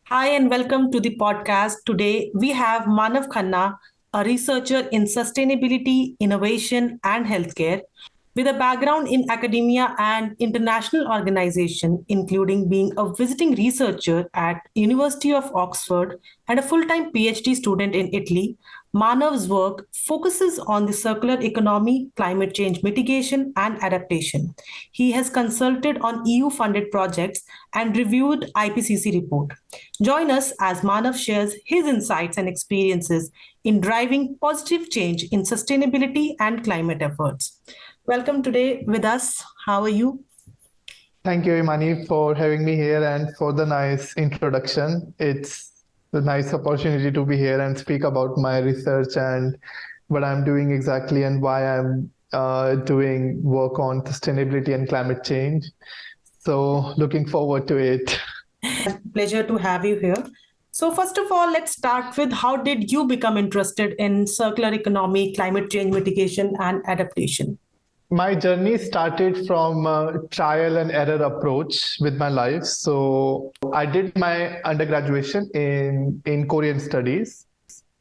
Hi, and welcome to the podcast. Today, we have Manav Khanna, a researcher in sustainability, innovation, and healthcare, with a background in academia and international organization, including being a visiting researcher at University of Oxford and a full-time PhD student in Italy. Manav's work focuses on the circular economy, climate change mitigation, and adaptation. He has consulted on EU-funded projects and reviewed IPCC report. Join us as Manav shares his insights and experiences in driving positive change in sustainability and climate efforts. Welcome today with us. How are you? Thank you, Imani, for having me here and for the nice introduction. It's a nice opportunity to be here and speak about my research and what I'm doing exactly and why I'm doing work on sustainability and climate change. So, looking forward to it. Pleasure to have you here. So, first of all, let's start with how did you become interested in circular economy, climate change mitigation, and adaptation? My journey started from a trial and error approach with my life. So I did my undergraduation in Korean studies.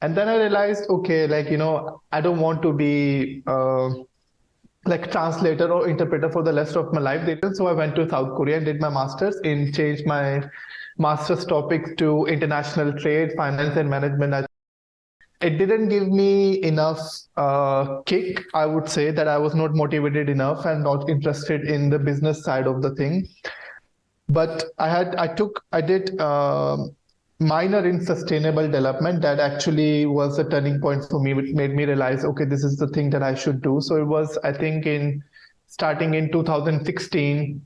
And then I realized, okay, I don't want to be like translator or interpreter for the rest of my life. So I went to South Korea and did my master's in changed my master's topic to international trade, finance and management. It didn't give me enough kick. I would say that I was not motivated enough and not interested in the business side of the thing. But I did minor in sustainable development. That actually was a turning point for me, which made me realize, okay, this is the thing that I should do. So it was, I think, in starting in 2016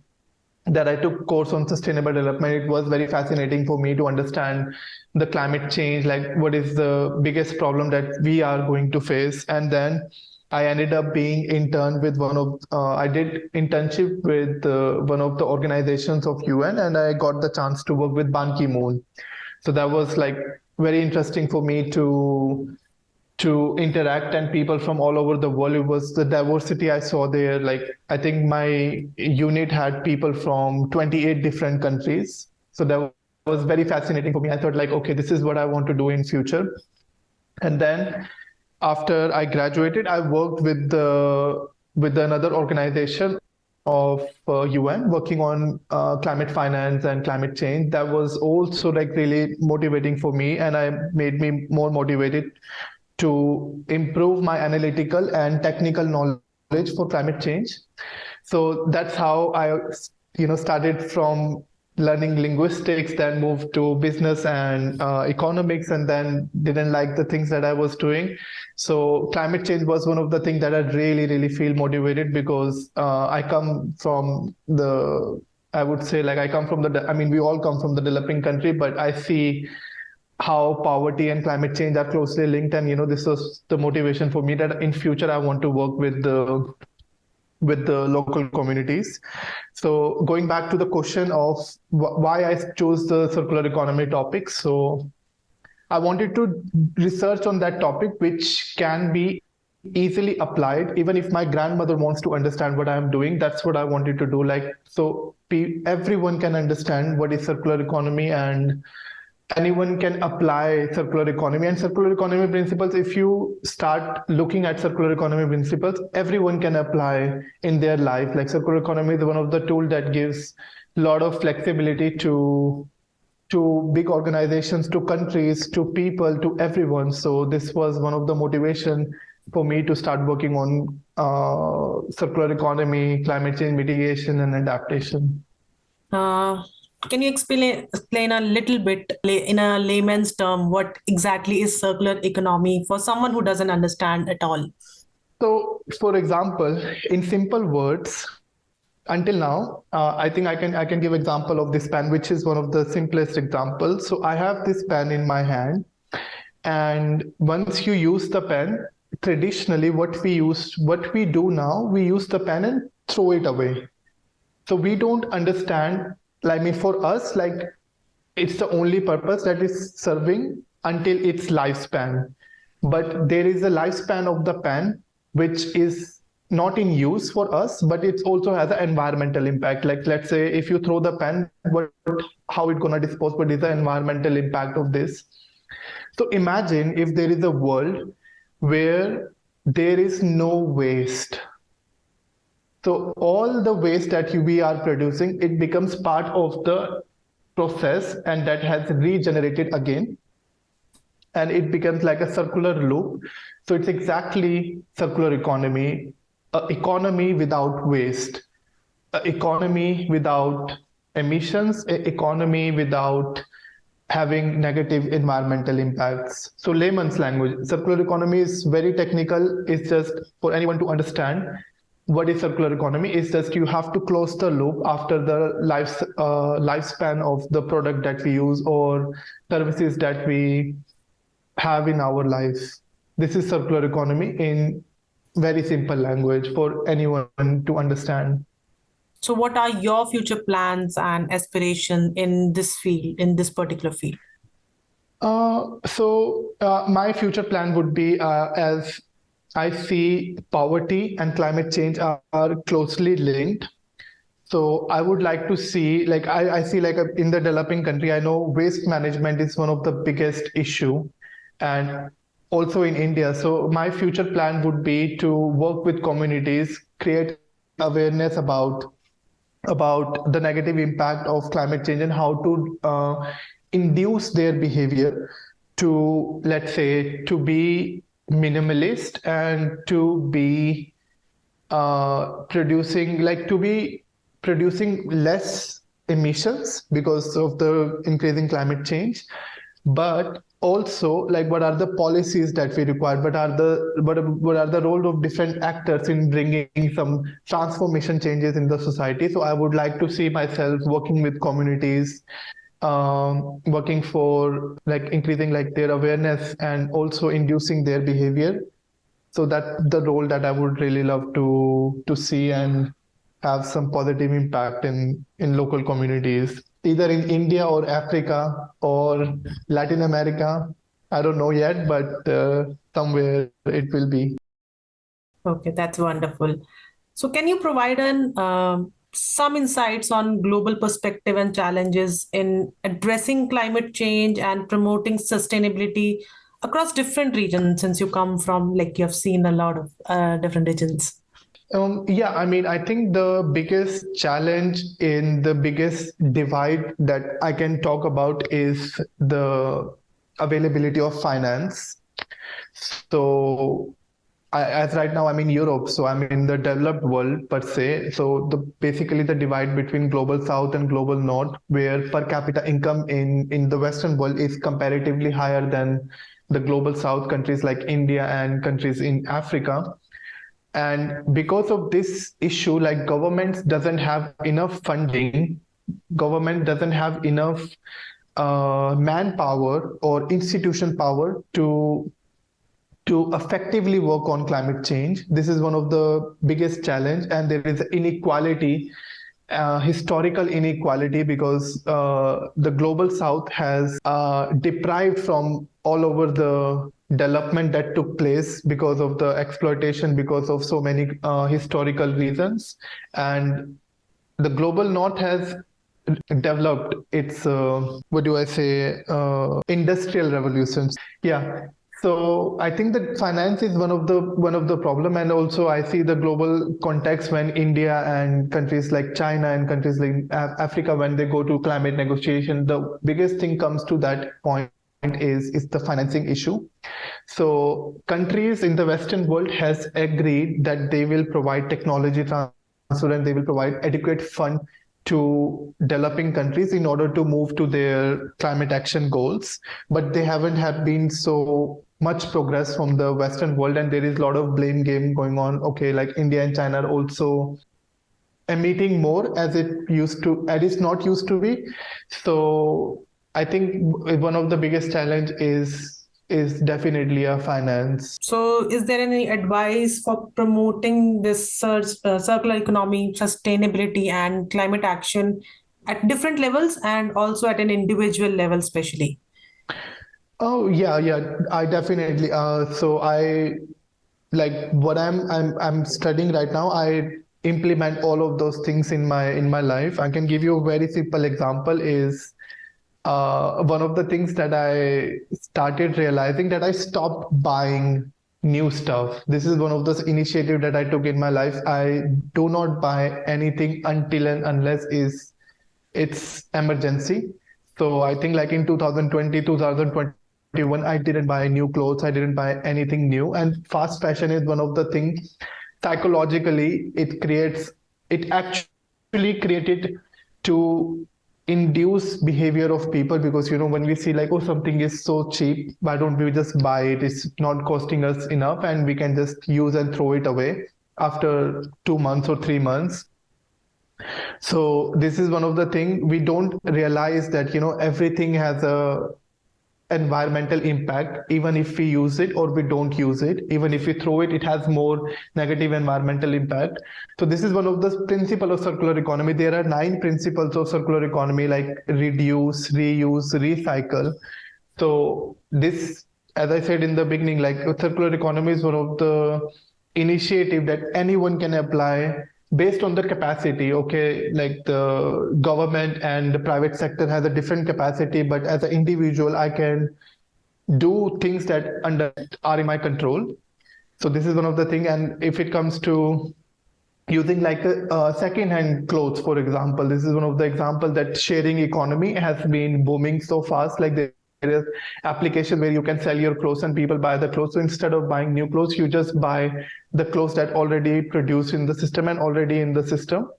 that I took course on sustainable development. It was very fascinating for me to understand the climate change, like what is the biggest problem that we are going to face. And then I ended up being intern with I did internship with one of the organizations of UN, and I got the chance to work with Ban Ki-moon. So that was like very interesting for me to interact and people from all over the world. It was the diversity I saw there. Like I think my unit had people from 28 different countries. So that was very fascinating for me. I thought like, okay, this is what I want to do in future. And then after I graduated, I worked with another organization of UN working on climate finance and climate change. That was also like really motivating for me, and I made me more motivated to improve my analytical and technical knowledge for climate change. So that's how I, started from learning linguistics, then moved to business and economics, and then didn't like the things that I was doing. So climate change was one of the things that I really, really feel motivated because I come from I would say like I come from I mean, we all come from the developing country, but I see how poverty and climate change are closely linked, and this was the motivation for me that in future I want to work with the local communities. So going back to the question of why I chose the circular economy topic, so I wanted to research on that topic which can be easily applied. Even if my grandmother wants to understand what I'm doing, that's what I wanted to do, like so everyone can understand what is circular economy and anyone can apply circular economy. And circular economy principles, if you start looking at circular economy principles, everyone can apply in their life. Like circular economy is one of the tools that gives a lot of flexibility to big organizations, to countries, to people, to everyone. So this was one of the motivation for me to start working on circular economy, climate change mitigation, and adaptation. Uh, can you explain a little bit in a layman's term what exactly is circular economy for someone who doesn't understand at all? So, for example, in simple words, until now, I think I can give example of this pen, which is one of the simplest examples. So I have this pen in my hand, and once you use the pen, traditionally what we do now, we use the pen and throw it away. So we don't understand. I mean, for us, like it's the only purpose that is serving until its lifespan. But there is a lifespan of the pen which is not in use for us, but it also has an environmental impact. Like let's say if you throw the pen, how it gonna dispose? What is the environmental impact of this? So imagine if there is a world where there is no waste. So all the waste that we are producing, it becomes part of the process and that has regenerated again. And it becomes like a circular loop. So it's exactly circular economy, a economy without waste, a economy without emissions, a economy without having negative environmental impacts. So layman's language, circular economy is very technical. It's just for anyone to understand what is circular economy. It's just you have to close the loop after the lifespan of the product that we use or services that we have in our lives. This is circular economy in very simple language for anyone to understand. So, what are your future plans and aspirations in this field, in this particular field? My future plan would be as I see poverty and climate change are closely linked. So I would like to see, like I see like in the developing country, I know waste management is one of the biggest issue and also in India. So my future plan would be to work with communities, create awareness about the negative impact of climate change and how to induce their behavior to, let's say, to be minimalist and to be producing less emissions because of the increasing climate change, but also like what are the policies that we require, what are the role of different actors in bringing some transformation changes in the society. So I would like to see myself working with communities, working for like increasing like their awareness and also inducing their behavior. So that the role that I would really love to see and have some positive impact in local communities, either in India or Africa or Latin America. I don't know yet, but somewhere it will be. Okay, that's wonderful. So, can you provide some insights on global perspective and challenges in addressing climate change and promoting sustainability across different regions? Since you come from, like, you have seen a lot of different regions. Yeah, I mean, I think the biggest challenge in the biggest divide that I can talk about is the availability of finance. So, as right now I'm in Europe, so I'm in the developed world per se. So basically the divide between global south and global north, where per capita income in the Western world is comparatively higher than the global south countries like India and countries in Africa. And because of this issue, like governments doesn't have enough funding, government doesn't have enough manpower or institution power to effectively work on climate change. This is one of the biggest challenge, and there is inequality, historical inequality, because the global south has deprived from all over the development that took place because of the exploitation, because of so many historical reasons. And the global north has developed its what do I say industrial revolutions. Yeah, so I think that finance is one of the problem, and also I see the global context when India and countries like China and countries like Africa, when they go to climate negotiation, the biggest thing comes to that point is the financing issue. So countries in the Western world has agreed that they will provide technology transfer and they will provide adequate fund to developing countries in order to move to their climate action goals, but they haven't have been so much progress from the Western world, and there is a lot of blame game going on. Okay, like India and China are also emitting more as it used to, as it's not used to be. So I think one of the biggest challenge is definitely a finance. So, is there any advice for promoting this circular economy, sustainability, and climate action at different levels and also at an individual level, especially? Oh yeah, I definitely. So like what I'm studying right now, I implement all of those things in my life. I can give you a very simple example is one of the things that I started realizing that I stopped buying new stuff. This is one of those initiatives that I took in my life. I do not buy anything until and unless is it's emergency. So I think like in 2020, 2021, I didn't buy new clothes. I didn't buy anything new. And fast fashion is one of the things psychologically it actually created to induce behavior of people because when we see like, oh, something is so cheap, why don't we just buy it? It's not costing us enough and we can just use and throw it away after 2 months or 3 months. So this is one of the thing we don't realize that everything has a environmental impact. Even if we use it or we don't use it, even if we throw it, it has more negative environmental impact. So this is one of the principles of circular economy. There are 9 principles of circular economy like reduce, reuse, recycle. So this, as I said in the beginning, like circular economy is one of the initiative that anyone can apply based on the capacity. Okay, like the government and the private sector has a different capacity, but as an individual, I can do things that are in my control. So this is one of the thing. And if it comes to using like second-hand clothes, for example, this is one of the examples that sharing economy has been booming so fast. Like there is application where you can sell your clothes and people buy the clothes. So instead of buying new clothes, you just buy the clothes that already produced in the system and already in the system.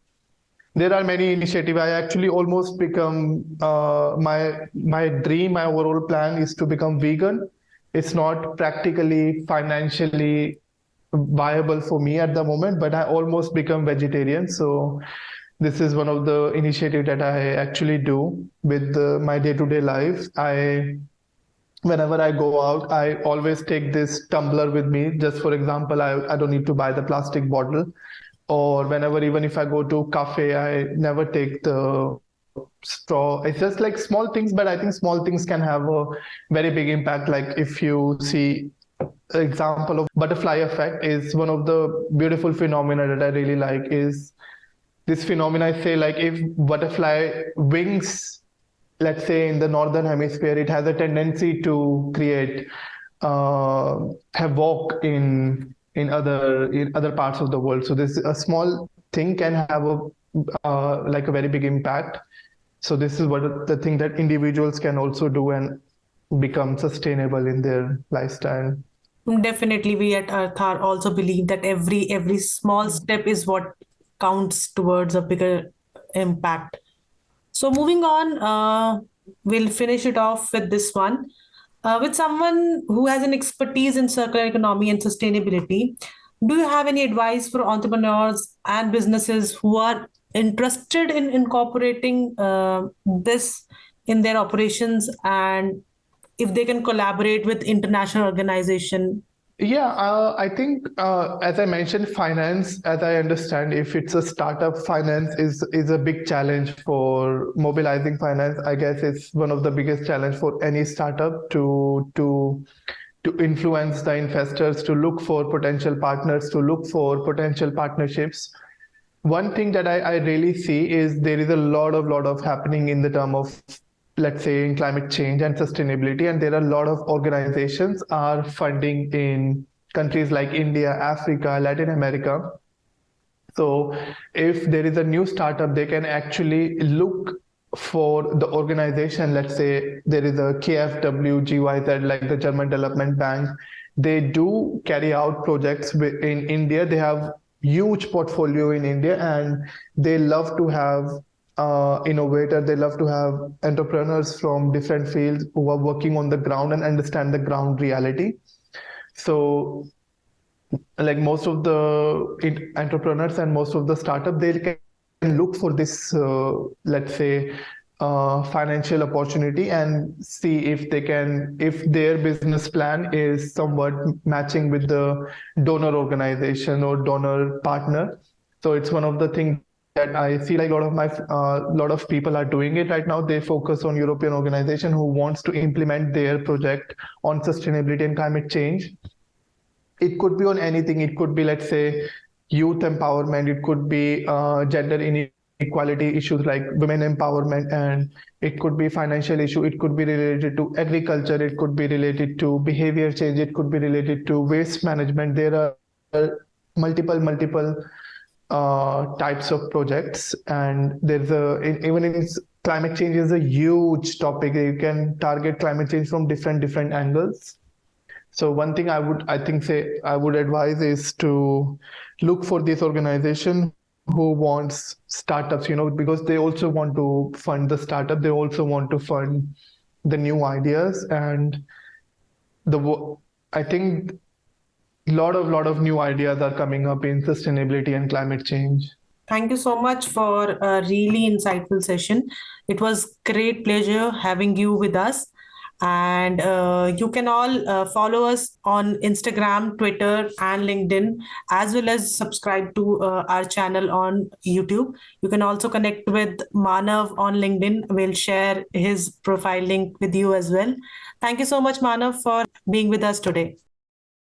There are many initiatives. I actually almost become my dream, my overall plan is to become vegan. It's not practically financially viable for me at the moment, but I almost become vegetarian. So this is one of the initiatives that I actually do with my day-to-day life. Whenever I go out, I always take this tumbler with me. Just for example, I don't need to buy the plastic bottle. Or whenever, even if I go to cafe, I never take the straw. It's just like small things, but I think small things can have a very big impact. Like if you see example of butterfly effect is one of the beautiful phenomena that I really like is this phenomena. I say like if butterfly wings, let's say in the northern hemisphere, it has a tendency to create havoc in other parts of the world. So this a small thing can have a like a very big impact. So this is what the thing that individuals can also do and become sustainable in their lifestyle. Definitely, we at Earth also believe that every small step is what counts towards a bigger impact. So moving on, we'll finish it off with this one. With someone who has an expertise in circular economy and sustainability, do you have any advice for entrepreneurs and businesses who are interested in incorporating this in their operations, and if they can collaborate with international organization? Yeah, I think as I mentioned, finance, as I understand, if it's a startup, finance is a big challenge for mobilizing finance. I guess it's one of the biggest challenge for any startup to influence the investors, to look for potential partners, to look for potential partnerships. One thing that I really see is there is a lot of happening in the term of, let's say, in climate change and sustainability, and there are a lot of organizations are funding in countries like India, Africa, Latin America. So if there is a new startup, they can actually look for the organization. Let's say there is a KfW, GYZ, like the German Development Bank. They do carry out projects in India. They have huge portfolio in India, and they love to have innovators. They love to have entrepreneurs from different fields who are working on the ground and understand the ground reality. So like most of the entrepreneurs and most of the startup, they can look for this, let's say, financial opportunity and see if they can, if their business plan is somewhat matching with the donor organization or donor partner. So it's one of the things that I see like a lot of people are doing it right now. They focus on European organization who wants to implement their project on sustainability and climate change it could be on anything. It could be, let's say, youth empowerment. It could be gender inequality issues like women empowerment, and it could be financial issue. It could be related to agriculture. It could be related to behavior change. It could be related to waste management. There are multiple types of projects, and even in climate change is a huge topic. You can target climate change from different angles. So one thing I would advise is to look for this organization who wants startups, because they also want to fund the startup. They also want to fund the new ideas, and I think lot of new ideas are coming up in sustainability and climate change. Thank you so much for a really insightful session. It was great pleasure having you with us. And you can all follow us on Instagram, Twitter, and LinkedIn, as well as subscribe to our channel on YouTube. You can also connect with Manav on LinkedIn. We'll share his profile link with you as well. Thank you so much, Manav, for being with us today.